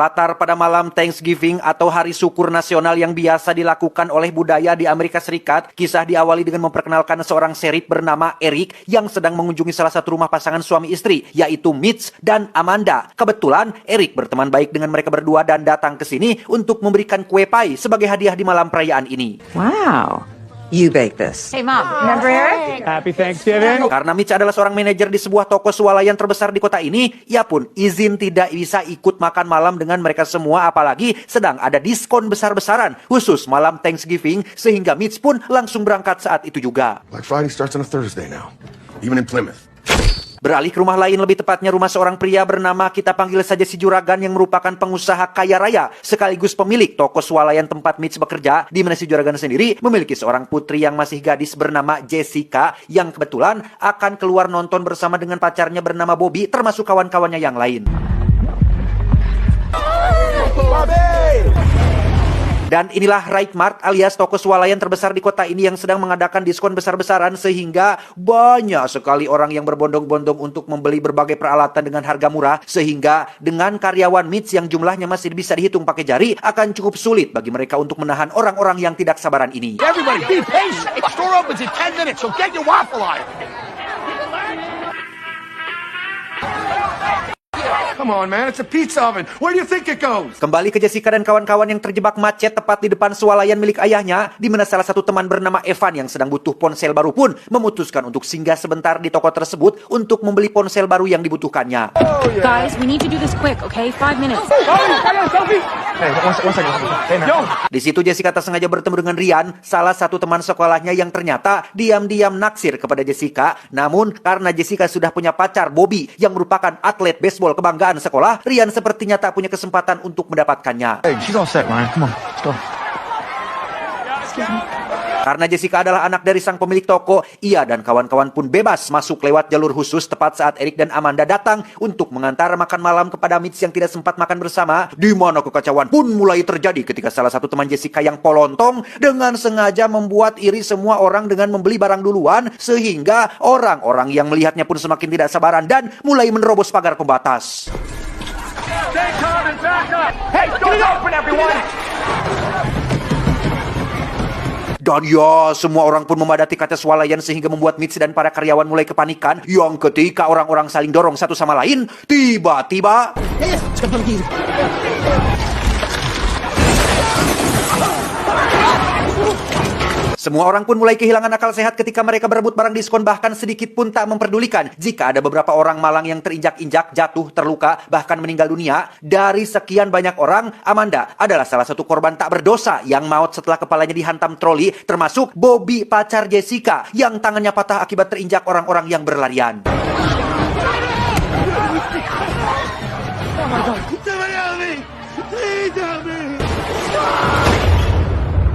Berlatar pada malam Thanksgiving atau Hari Syukur Nasional yang biasa dilakukan oleh budaya di Amerika Serikat, kisah diawali dengan memperkenalkan seorang sheriff bernama Eric yang sedang mengunjungi salah satu rumah pasangan suami istri, yaitu Mitch dan Amanda. Kebetulan, Eric berteman baik dengan mereka berdua dan datang ke sini untuk memberikan kue pie sebagai hadiah di malam perayaan ini. Wow. You baked this. Hey Mom, remember Eric? Happy Thanksgiving. Karena Mitch adalah seorang manajer di sebuah toko swalayan terbesar di kota ini, ia pun izin tidak bisa ikut makan malam dengan mereka semua, apalagi sedang ada diskon besar-besaran khusus malam Thanksgiving, sehingga Mitch pun langsung berangkat saat itu juga. Black Friday starts on a Thursday now, even in Plymouth. Beralih ke rumah lain, lebih tepatnya rumah seorang pria bernama, kita panggil saja si Juragan, yang merupakan pengusaha kaya raya sekaligus pemilik toko swalayan tempat Mitch bekerja, di mana si Juragan sendiri memiliki seorang putri yang masih gadis bernama Jessica, yang kebetulan akan keluar nonton bersama dengan pacarnya bernama Bobby, termasuk kawan-kawannya yang lain. Dan inilah Right Mart alias toko swalayan terbesar di kota ini yang sedang mengadakan diskon besar-besaran, sehingga banyak sekali orang yang berbondong-bondong untuk membeli berbagai peralatan dengan harga murah, sehingga dengan karyawan Mitch yang jumlahnya masih bisa dihitung pakai jari, akan cukup sulit bagi mereka untuk menahan orang-orang yang tidak sabaran ini. Everybody, be patient. Store opens in 10 minutes, so get your waffle iron. Come on, man, it's a pizza oven. Where do you think it goes? Kembali ke Jessica dan kawan-kawan yang terjebak macet tepat di depan swalayan milik ayahnya, di mana salah satu teman bernama Evan yang sedang butuh ponsel baru pun memutuskan untuk singgah sebentar di toko tersebut untuk membeli ponsel baru yang dibutuhkannya. Guys, we need to do this quick, okay? 5 minutes. Hey, one second. Hey, man. Di situ Jessica tak sengaja bertemu dengan Rian, salah satu teman sekolahnya yang ternyata diam-diam naksir kepada Jessica. Namun karena Jessica sudah punya pacar Bobby yang merupakan atlet baseball kebanggaan sekolah, Rian sepertinya tak punya kesempatan untuk mendapatkannya. Hey, she's all set, Ryan. Come on, let's go. Karena Jessica adalah anak dari sang pemilik toko, ia dan kawan-kawan pun bebas masuk lewat jalur khusus tepat saat Eric dan Amanda datang untuk mengantar makan malam kepada Mitch yang tidak sempat makan bersama, di mana kekacauan pun mulai terjadi ketika salah satu teman Jessica yang polontong dengan sengaja membuat iri semua orang dengan membeli barang duluan, sehingga orang-orang yang melihatnya pun semakin tidak sabaran dan mulai menerobos pagar pembatas. Hey, get it open, everyone. Dan ya, semua orang pun memadati kaca swalayan sehingga membuat Mitch dan para karyawan mulai kepanikan, yang ketika orang-orang saling dorong satu sama lain, tiba-tiba semua orang pun mulai kehilangan akal sehat ketika mereka berebut barang diskon, bahkan sedikit pun tak memperdulikan jika ada beberapa orang malang yang terinjak-injak, jatuh, terluka, bahkan meninggal dunia. Dari sekian banyak orang, Amanda adalah salah satu korban tak berdosa yang maut setelah kepalanya dihantam troli, termasuk Bobby, pacar Jessica, yang tangannya patah akibat terinjak orang-orang yang berlarian.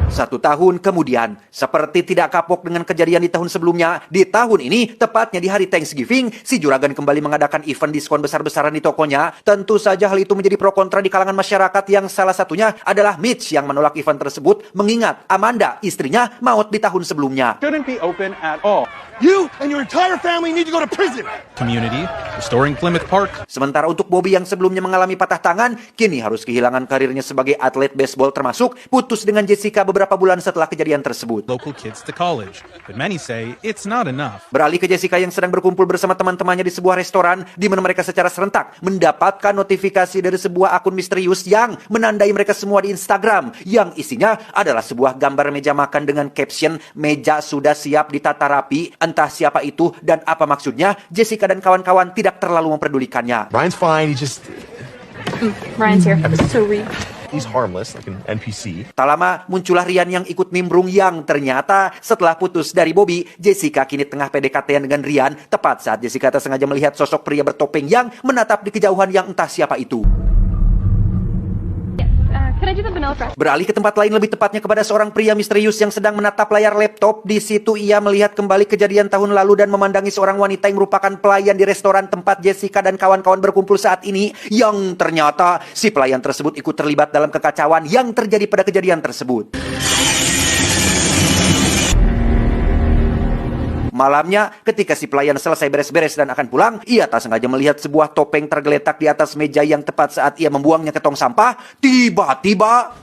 Satu tahun kemudian, seperti tidak kapok dengan kejadian di tahun sebelumnya, di tahun ini, tepatnya di hari Thanksgiving, si Juragan kembali mengadakan event diskon besar-besaran di tokonya. Tentu saja hal itu menjadi pro kontra di kalangan masyarakat, yang salah satunya adalah Mitch yang menolak event tersebut, mengingat Amanda, istrinya, maut di tahun sebelumnya. Shouldn't be open at all. You and your entire family need to go to prison. Community, restoring Plymouth Park. Sementara untuk Bobby yang sebelumnya mengalami patah tangan, kini harus kehilangan karirnya sebagai atlet baseball, termasuk putus dengan Jessica beberapa bulan setelah kejadian tersebut. Local kids to college, but many say it's not enough. Beralih ke Jessica yang sedang berkumpul bersama teman-temannya di sebuah restoran, di mana mereka secara serentak mendapatkan notifikasi dari sebuah akun misterius yang menandai mereka semua di Instagram, yang isinya adalah sebuah gambar meja makan dengan caption, "Meja sudah siap ditata rapi." Entah siapa itu dan apa maksudnya, Jessica dan kawan-kawan tidak terlalu memperdulikannya. Ryan's fine, he just... Ryan's here. So He's harmless, like an NPC. Tak lama muncullah Rian yang ikut nimbrung, yang ternyata setelah putus dari Bobby, Jessica kini tengah PDKT-an dengan Rian, tepat saat Jessica tak sengaja melihat sosok pria bertopeng yang menatap di kejauhan yang entah siapa itu. can I do the vanilla fresh? Beralih ke tempat lain, lebih tepatnya kepada seorang pria misterius yang sedang menatap layar laptop. Di situ ia melihat kembali kejadian tahun lalu dan memandangi seorang wanita yang merupakan pelayan di restoran tempat Jessica dan kawan-kawan berkumpul saat ini, yang ternyata si pelayan tersebut ikut terlibat dalam kekacauan yang terjadi pada kejadian tersebut. Malamnya, ketika si pelayan selesai beres-beres dan akan pulang, ia tak sengaja melihat sebuah topeng tergeletak di atas meja yang tepat saat ia membuangnya ke tong sampah. Tiba-tiba,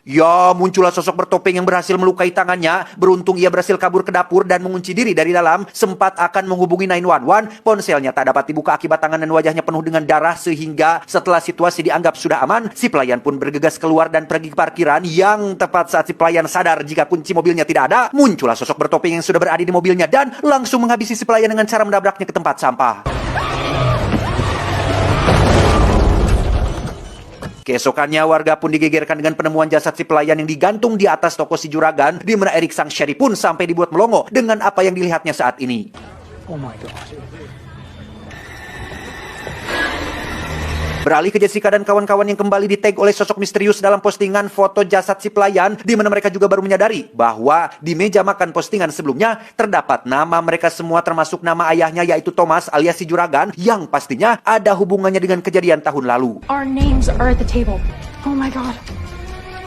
ya, muncullah sosok bertopeng yang berhasil melukai tangannya. Beruntung ia berhasil kabur ke dapur dan mengunci diri dari dalam. Sempat akan menghubungi 911, ponselnya tak dapat dibuka akibat tangan dan wajahnya penuh dengan darah. Sehingga setelah situasi dianggap sudah aman, si pelayan pun bergegas keluar dan pergi ke parkiran. Yang tepat saat si pelayan sadar jika kunci mobilnya tidak ada, muncullah sosok bertopeng yang sudah berada di mobilnya dan langsung menghabisi si pelayan dengan cara menabraknya ke tempat sampah. Keesokannya, warga pun digegerkan dengan penemuan jasad si pelayan yang digantung di atas toko si juragan, di mana Eric sang sheriff pun sampai dibuat melongo dengan apa yang dilihatnya saat ini. Oh my God. Beralih ke Jessica dan kawan-kawan yang kembali di-tag oleh sosok misterius dalam postingan foto jasad si pelayan, di mana mereka juga baru menyadari bahwa di meja makan postingan sebelumnya terdapat nama mereka semua termasuk nama ayahnya yaitu Thomas alias si juragan, yang pastinya ada hubungannya dengan kejadian tahun lalu. Our names are at the table. Oh my God.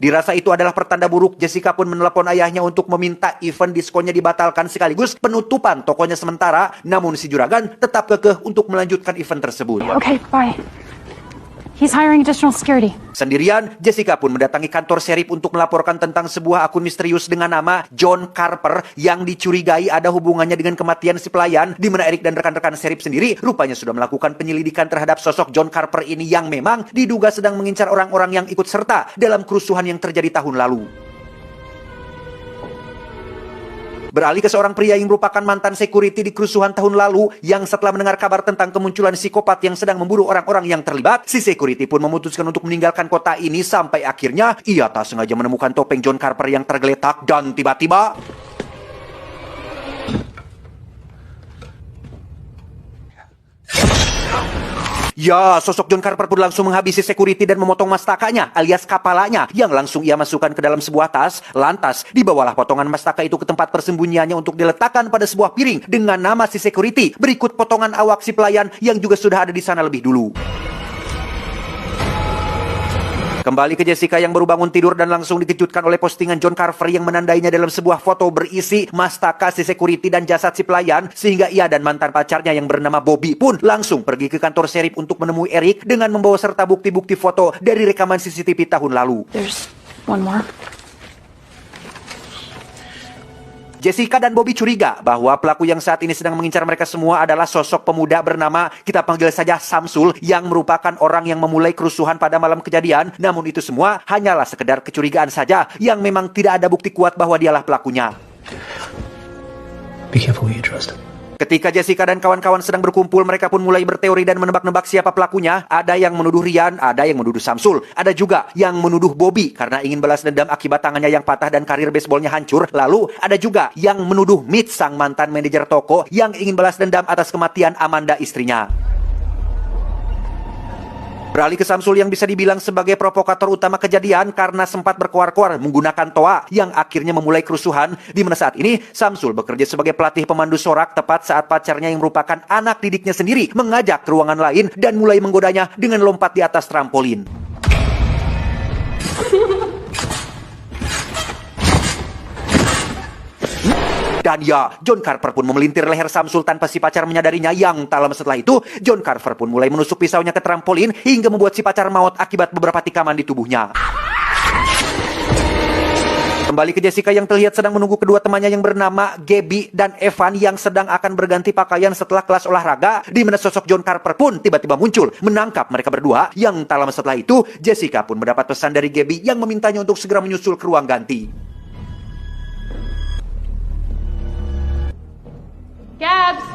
Dirasa itu adalah pertanda buruk, Jessica pun menelepon ayahnya untuk meminta event diskonnya dibatalkan sekaligus penutupan tokonya sementara. Namun si juragan tetap kekeh untuk melanjutkan event tersebut. Okay, bye. He's hiring additional security. Sendirian, Jessica pun mendatangi kantor sheriff untuk melaporkan tentang sebuah akun misterius dengan nama John Carper yang dicurigai ada hubungannya dengan kematian si pelayan, di mana Eric dan rekan-rekan sheriff sendiri rupanya sudah melakukan penyelidikan terhadap sosok John Carper ini yang memang diduga sedang mengincar orang-orang yang ikut serta dalam kerusuhan yang terjadi tahun lalu. Beralih ke seorang pria yang merupakan mantan security di kerusuhan tahun lalu, yang setelah mendengar kabar tentang kemunculan psikopat yang sedang memburu orang-orang yang terlibat, si security pun memutuskan untuk meninggalkan kota ini sampai akhirnya ia tak sengaja menemukan topeng John Carper yang tergeletak dan tiba-tiba ya, sosok John Carper pun langsung menghabisi security dan memotong mastakanya alias kepalanya yang langsung ia masukkan ke dalam sebuah tas. Lantas, dibawalah potongan mastaka itu ke tempat persembunyiannya untuk diletakkan pada sebuah piring dengan nama si security. Berikut potongan awak si pelayan yang juga sudah ada di sana lebih dulu. Kembali ke Jessica yang baru bangun tidur dan langsung dikejutkan oleh postingan John Carver yang menandainya dalam sebuah foto berisi mastaka si security dan jasad si pelayan, sehingga ia dan mantan pacarnya yang bernama Bobby pun langsung pergi ke kantor sheriff untuk menemui Eric dengan membawa serta bukti-bukti foto dari rekaman CCTV tahun lalu. There's one more. Jessica dan Bobby curiga bahwa pelaku yang saat ini sedang mengincar mereka semua adalah sosok pemuda bernama, kita panggil saja Samsul, yang merupakan orang yang memulai kerusuhan pada malam kejadian. Namun itu semua hanyalah sekedar kecurigaan saja yang memang tidak ada bukti kuat bahwa dialah pelakunya. Be careful who you trust. Ketika Jessica dan kawan-kawan sedang berkumpul, mereka pun mulai berteori dan menebak-nebak siapa pelakunya. Ada yang menuduh Ryan, ada yang menuduh Samsul, ada juga yang menuduh Bobby karena ingin balas dendam akibat tangannya yang patah dan karir baseballnya hancur. Lalu ada juga yang menuduh Mitch, sang mantan manajer toko, yang ingin balas dendam atas kematian Amanda, istrinya. Beralih ke Samsul yang bisa dibilang sebagai provokator utama kejadian karena sempat berkoar-koar menggunakan toa yang akhirnya memulai kerusuhan, di mana saat ini Samsul bekerja sebagai pelatih pemandu sorak tepat saat pacarnya yang merupakan anak didiknya sendiri mengajak ke ruangan lain dan mulai menggodanya dengan lompat di atas trampolin. Dan ya, John Carver pun memelintir leher Samsul tanpa si pacar menyadarinya, yang tak lama setelah itu, John Carver pun mulai menusuk pisaunya ke trampolin hingga membuat si pacar maut akibat beberapa tikaman di tubuhnya. Kembali ke Jessica yang terlihat sedang menunggu kedua temannya yang bernama Gabby dan Evan yang sedang akan berganti pakaian setelah kelas olahraga, di mana sosok John Carver pun tiba-tiba muncul menangkap mereka berdua. Yang tak lama setelah itu, Jessica pun mendapat pesan dari Gabby yang memintanya untuk segera menyusul ke ruang ganti. Gabs!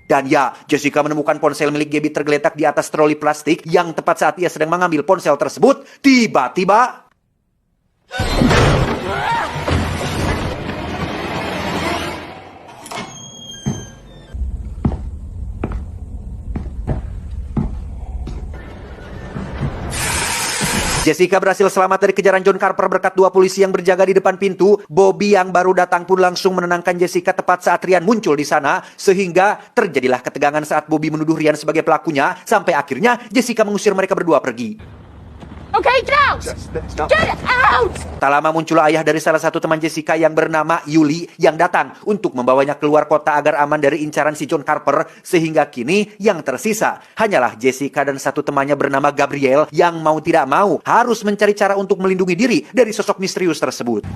Dan ya, Jessica menemukan ponsel milik Gabby tergeletak di atas troli plastik yang tepat saat ia sedang mengambil ponsel tersebut, tiba-tiba Jessica berhasil selamat dari kejaran John Carver berkat dua polisi yang berjaga di depan pintu. Bobby yang baru datang pun langsung menenangkan Jessica tepat saat Ryan muncul di sana, sehingga terjadilah ketegangan saat Bobby menuduh Ryan sebagai pelakunya, sampai akhirnya Jessica mengusir mereka berdua pergi. Okay, get out! Stop. Get out! Tak lama muncul ayah dari salah satu teman Jessica yang bernama Yuli yang datang untuk membawanya keluar kota agar aman dari incaran si John Carper, sehingga kini yang tersisa hanyalah Jessica dan satu temannya bernama Gabriel yang mau tidak mau harus mencari cara untuk melindungi diri dari sosok misterius tersebut.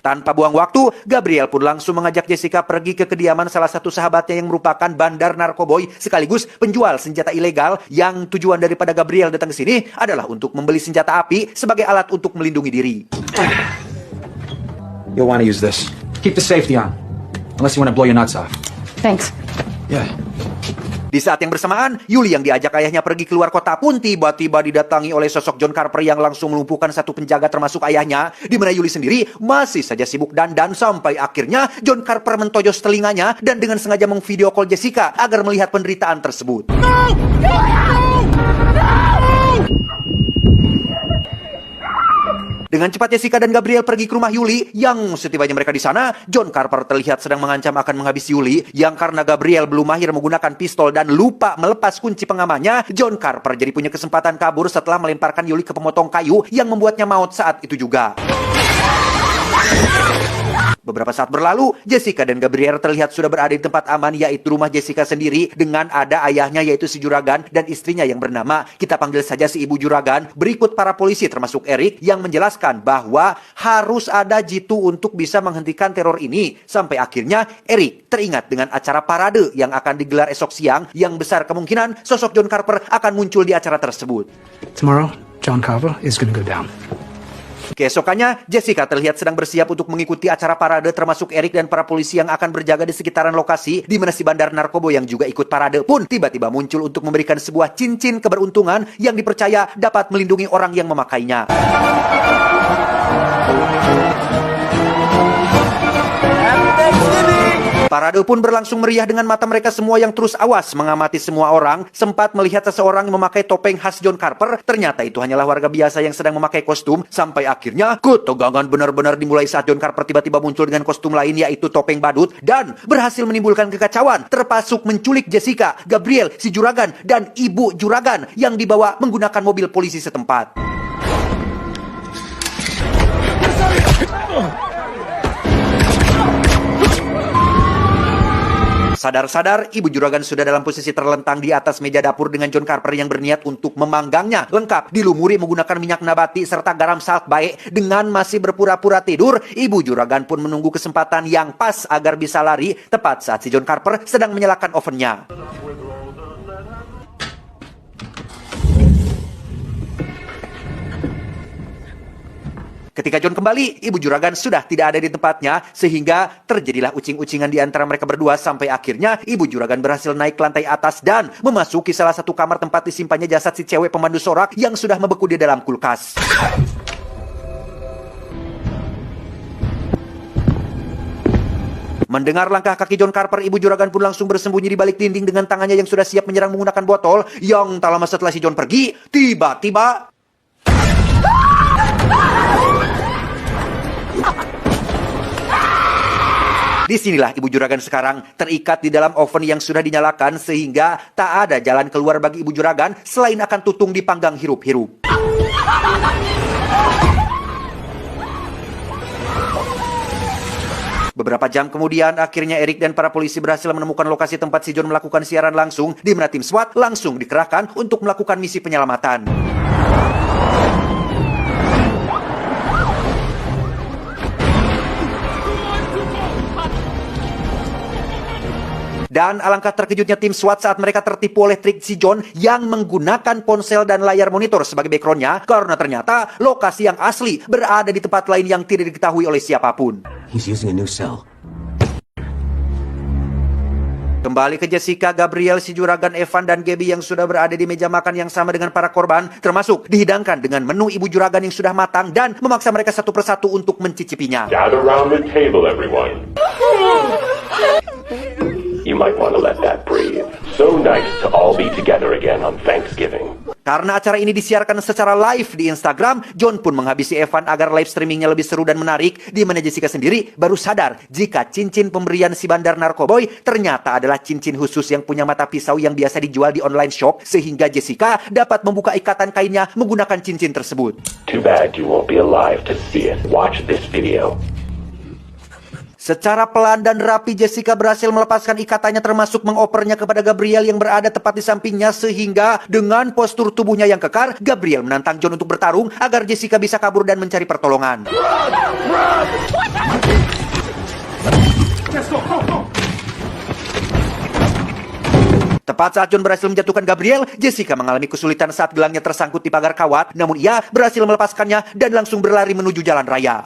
Tanpa buang waktu, Gabriel pun langsung mengajak Jessica pergi ke kediaman salah satu sahabatnya yang merupakan bandar narkoboy sekaligus penjual senjata ilegal, yang tujuan daripada Gabriel datang ke sini adalah untuk membeli senjata api sebagai alat untuk melindungi diri. You'll want to use this. Keep the safety on. Unless you want to blow your nuts off. Thanks. Yeah. Di saat yang bersamaan, Yuli yang diajak ayahnya pergi keluar kota pun tiba-tiba didatangi oleh sosok John Carper yang langsung melumpuhkan satu penjaga termasuk ayahnya, di mana Yuli sendiri masih saja sibuk dandan sampai akhirnya John Carper mentojos telinganya dan dengan sengaja memvideo call Jessica agar melihat penderitaan tersebut. Dengan cepat Jessica dan Gabriel pergi ke rumah Yuli, yang setibanya mereka di sana, John Carper terlihat sedang mengancam akan menghabisi Yuli, yang karena Gabriel belum mahir menggunakan pistol dan lupa melepas kunci pengamannya, John Carper jadi punya kesempatan kabur setelah melemparkan Yuli ke pemotong kayu yang membuatnya maut saat itu juga. Beberapa saat berlalu, Jessica dan Gabriel terlihat sudah berada di tempat aman, yaitu rumah Jessica sendiri, dengan ada ayahnya yaitu si Juragan dan istrinya yang bernama, kita panggil saja si Ibu Juragan, berikut para polisi termasuk Eric yang menjelaskan bahwa harus ada jitu untuk bisa menghentikan teror ini. Sampai akhirnya Eric teringat dengan acara parade yang akan digelar esok siang, yang besar kemungkinan sosok John Carper akan muncul di acara tersebut. Tomorrow, John Carver is going to go down. Keesokannya, Jessica terlihat sedang bersiap untuk mengikuti acara parade, termasuk Eric dan para polisi yang akan berjaga di sekitaran lokasi, di mana si bandar narkoba yang juga ikut parade pun tiba-tiba muncul untuk memberikan sebuah cincin keberuntungan yang dipercaya dapat melindungi orang yang memakainya. Parade pun berlangsung meriah dengan mata mereka semua yang terus awas mengamati semua orang. Sempat melihat seseorang yang memakai topeng khas John Carper. Ternyata itu hanyalah warga biasa yang sedang memakai kostum. Sampai akhirnya ketegangan benar-benar dimulai saat John Carper tiba-tiba muncul dengan kostum lain, yaitu topeng badut, dan berhasil menimbulkan kekacauan, termasuk menculik Jessica, Gabriel, si Juragan, dan Ibu Juragan yang dibawa menggunakan mobil polisi setempat. Sadar-sadar, Ibu Juragan sudah dalam posisi terlentang di atas meja dapur dengan John Carper yang berniat untuk memanggangnya. Lengkap dilumuri menggunakan minyak nabati serta garam salt bae. Dengan masih berpura-pura tidur, Ibu Juragan pun menunggu kesempatan yang pas agar bisa lari tepat saat si John Carper sedang menyalakan ovennya. Ketika John kembali, Ibu Juragan sudah tidak ada di tempatnya, sehingga terjadilah ucing-ucingan di antara mereka berdua sampai akhirnya Ibu Juragan berhasil naik ke lantai atas dan memasuki salah satu kamar tempat disimpannya jasad si cewek pemandu sorak yang sudah membeku di dalam kulkas. Mendengar langkah kaki John Carper, Ibu Juragan pun langsung bersembunyi di balik dinding dengan tangannya yang sudah siap menyerang menggunakan botol. Yang tak lama setelah si John pergi, tiba-tiba disinilah Ibu Juragan sekarang terikat di dalam oven yang sudah dinyalakan, sehingga tak ada jalan keluar bagi Ibu Juragan selain akan tutung dipanggang hirup-hirup. Beberapa jam kemudian, akhirnya Eric dan para polisi berhasil menemukan lokasi tempat si John melakukan siaran langsung, di mana tim SWAT langsung dikerahkan untuk melakukan misi penyelamatan. Dan alangkah terkejutnya tim SWAT saat mereka tertipu oleh trik si John yang menggunakan ponsel dan layar monitor sebagai backgroundnya, karena ternyata lokasi yang asli berada di tempat lain yang tidak diketahui oleh siapapun. He's using a new cell. Kembali ke Jessica, Gabriel, si Juragan, Evan, dan Gabby yang sudah berada di meja makan yang sama dengan para korban, termasuk dihidangkan dengan menu Ibu Juragan yang sudah matang dan memaksa mereka satu persatu untuk mencicipinya. Gather round the table, everyone. You might want to let that breathe. So nice to all be together again on Thanksgiving. Karena acara ini disiarkan secara live di Instagram, John pun menghabisi Evan agar live streamingnya lebih seru dan menarik, di mana Jessica sendiri baru sadar jika cincin pemberian si bandar narkoboy ternyata adalah cincin khusus yang punya mata pisau yang biasa dijual di online shop, sehingga Jessica dapat membuka ikatan kainnya menggunakan cincin tersebut. Too bad you won't be alive to see it. Watch this video. Secara pelan dan rapi, Jessica berhasil melepaskan ikatannya termasuk mengopernya kepada Gabriel yang berada tepat di sampingnya, sehingga dengan postur tubuhnya yang kekar, Gabriel menantang John untuk bertarung agar Jessica bisa kabur dan mencari pertolongan. Tepat saat John berhasil menjatuhkan Gabriel, Jessica mengalami kesulitan saat gelangnya tersangkut di pagar kawat, namun ia berhasil melepaskannya dan langsung berlari menuju jalan raya.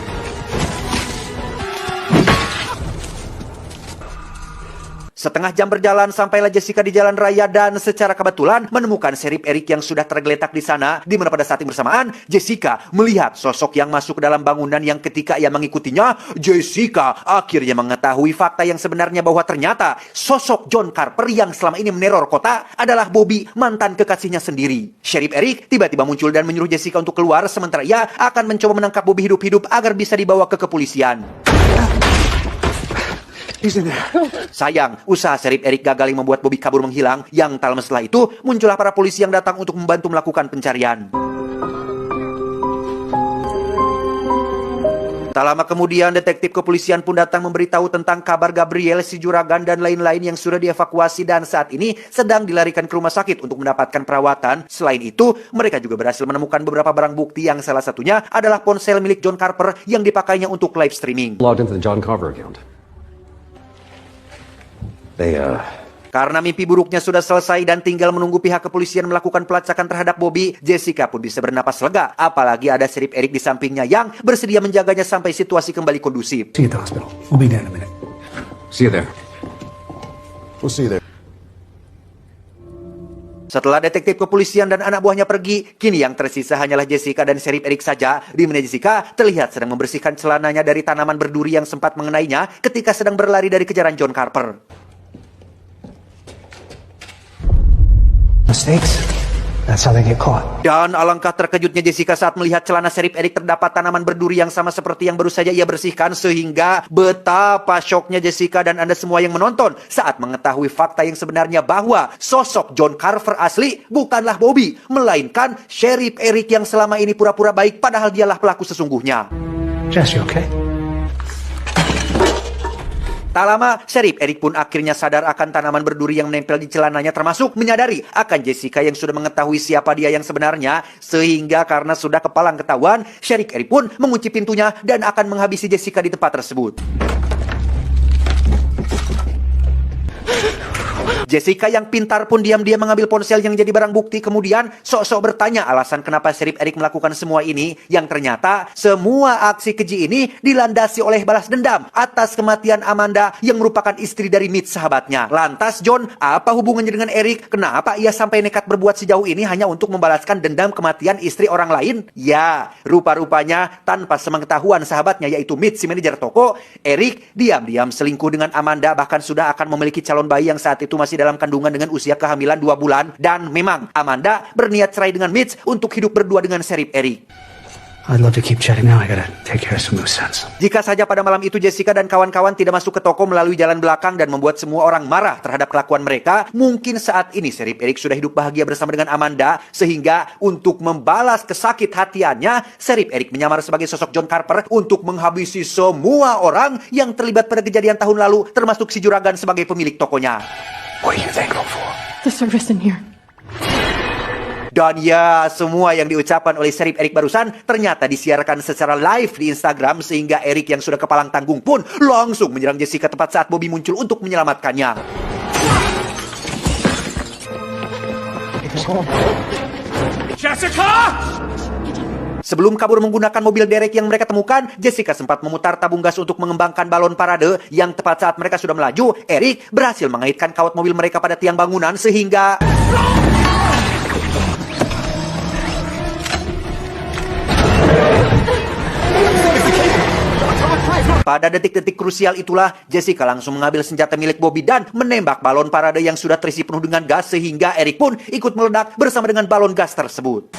Setengah jam berjalan, sampailah Jessica di jalan raya dan secara kebetulan menemukan Sheriff Eric yang sudah tergeletak di sana, di mana pada saat yang bersamaan, Jessica melihat sosok yang masuk ke dalam bangunan yang ketika ia mengikutinya, Jessica akhirnya mengetahui fakta yang sebenarnya bahwa ternyata sosok John Carper yang selama ini meneror kota adalah Bobby, mantan kekasihnya sendiri. Sheriff Eric tiba-tiba muncul dan menyuruh Jessica untuk keluar, sementara ia akan mencoba menangkap Bobby hidup-hidup agar bisa dibawa ke kepolisian. Sayang, usaha Sheriff Eric gagal yang membuat Bobby kabur menghilang. Yang tak lama setelah itu, muncullah para polisi yang datang untuk membantu melakukan pencarian. Tak lama kemudian, detektif kepolisian pun datang memberitahu tentang kabar Gabriel, si juragan, dan lain-lain yang sudah dievakuasi dan saat ini sedang dilarikan ke rumah sakit untuk mendapatkan perawatan. Selain itu, mereka juga berhasil menemukan beberapa barang bukti yang salah satunya adalah ponsel milik John Carper yang dipakainya untuk live streaming. Logged into the John Carver account. Karena mimpi buruknya sudah selesai dan tinggal menunggu pihak kepolisian melakukan pelacakan terhadap Bobby, Jessica pun bisa bernapas lega. Apalagi ada Sheriff Eric di sampingnya yang bersedia menjaganya sampai situasi kembali kondusif. See you at the hospital. We'll be there in a minute. See you there. We'll see you there. Setelah detektif kepolisian dan anak buahnya pergi, kini yang tersisa hanyalah Jessica dan Sheriff Eric saja, di mana Jessica terlihat sedang membersihkan celananya dari tanaman berduri yang sempat mengenainya ketika sedang berlari dari kejaran John Carper. Mistakes? That's how they get caught. Dan alangkah terkejutnya Jessica saat melihat celana Sheriff Eric terdapat tanaman berduri yang sama seperti yang baru saja ia bersihkan, sehingga betapa syoknya Jessica dan Anda semua yang menonton saat mengetahui fakta yang sebenarnya bahwa sosok John Carver asli bukanlah Bobby, melainkan Sheriff Eric yang selama ini pura-pura baik padahal dialah pelaku sesungguhnya. Jess, you okay? Tak lama, Sheriff Eric pun akhirnya sadar akan tanaman berduri yang menempel di celananya, termasuk menyadari akan Jessica yang sudah mengetahui siapa dia yang sebenarnya, sehingga karena sudah kepalang ketahuan, Sheriff Eric pun mengunci pintunya dan akan menghabisi Jessica di tempat tersebut. Jessica yang pintar pun diam-diam mengambil ponsel yang jadi barang bukti, kemudian sok-sok bertanya alasan kenapa Sheriff Eric melakukan semua ini, yang ternyata semua aksi keji ini dilandasi oleh balas dendam atas kematian Amanda yang merupakan istri dari Mitch sahabatnya. Lantas John, apa hubungannya dengan Eric? Kenapa ia sampai nekat berbuat sejauh ini hanya untuk membalaskan dendam kematian istri orang lain? Ya, rupa-rupanya tanpa sepengetahuan sahabatnya yaitu Mitch, si manajer toko, Eric diam-diam selingkuh dengan Amanda, bahkan sudah akan memiliki calon bayi yang saat itu masih dalam kandungan dengan usia kehamilan 2 bulan. Dan memang Amanda berniat cerai dengan Mitch untuk hidup berdua dengan Sheriff Eric. I'd love to keep chatting now. I gotta take care of some loose ends. Jika saja pada malam itu Jessica dan kawan-kawan tidak masuk ke toko melalui jalan belakang dan membuat semua orang marah terhadap kelakuan mereka, mungkin saat ini Sheriff Eric sudah hidup bahagia bersama dengan Amanda, sehingga untuk membalas kesakit hatiannya, Sheriff Eric menyamar sebagai sosok John Carper untuk menghabisi semua orang yang terlibat pada kejadian tahun lalu, termasuk si juragan sebagai pemilik tokonya. What are you thankful for? The service in here. Dan ya, semua yang diucapkan oleh Sheriff Eric barusan ternyata disiarkan secara live di Instagram, sehingga Eric yang sudah kepalang tanggung pun langsung menyerang Jessica tepat saat Bobby muncul untuk menyelamatkannya. Jessica! Sebelum kabur menggunakan mobil derek yang mereka temukan, Jessica sempat memutar tabung gas untuk mengembangkan balon parade, yang tepat saat mereka sudah melaju, Eric berhasil mengaitkan kawat mobil mereka pada tiang bangunan sehingga... Pada detik-detik krusial itulah, Jessica langsung mengambil senjata milik Bobby dan menembak balon parade yang sudah terisi penuh dengan gas sehingga Eric pun ikut meledak bersama dengan balon gas tersebut.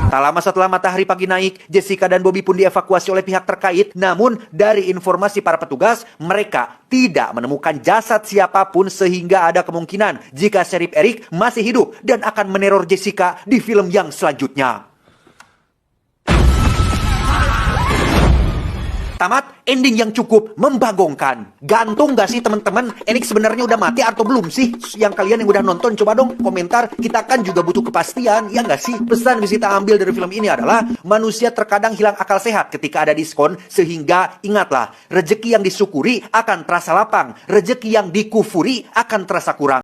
Tak lama setelah matahari pagi naik, Jessica dan Bobby pun dievakuasi oleh pihak terkait. Namun, dari informasi para petugas, mereka tidak menemukan jasad siapapun sehingga ada kemungkinan jika Sheriff Eric masih hidup dan akan meneror Jessica di film yang selanjutnya. Tamat, ending yang cukup membagongkan. Gantung gak sih teman-teman? Eric sebenarnya udah mati atau belum sih? Yang kalian yang udah nonton, coba dong komentar. Kita kan juga butuh kepastian, ya gak sih? Pesan yang kita ambil dari film ini adalah, manusia terkadang hilang akal sehat ketika ada diskon, sehingga ingatlah, rezeki yang disyukuri akan terasa lapang, rezeki yang dikufuri akan terasa kurang.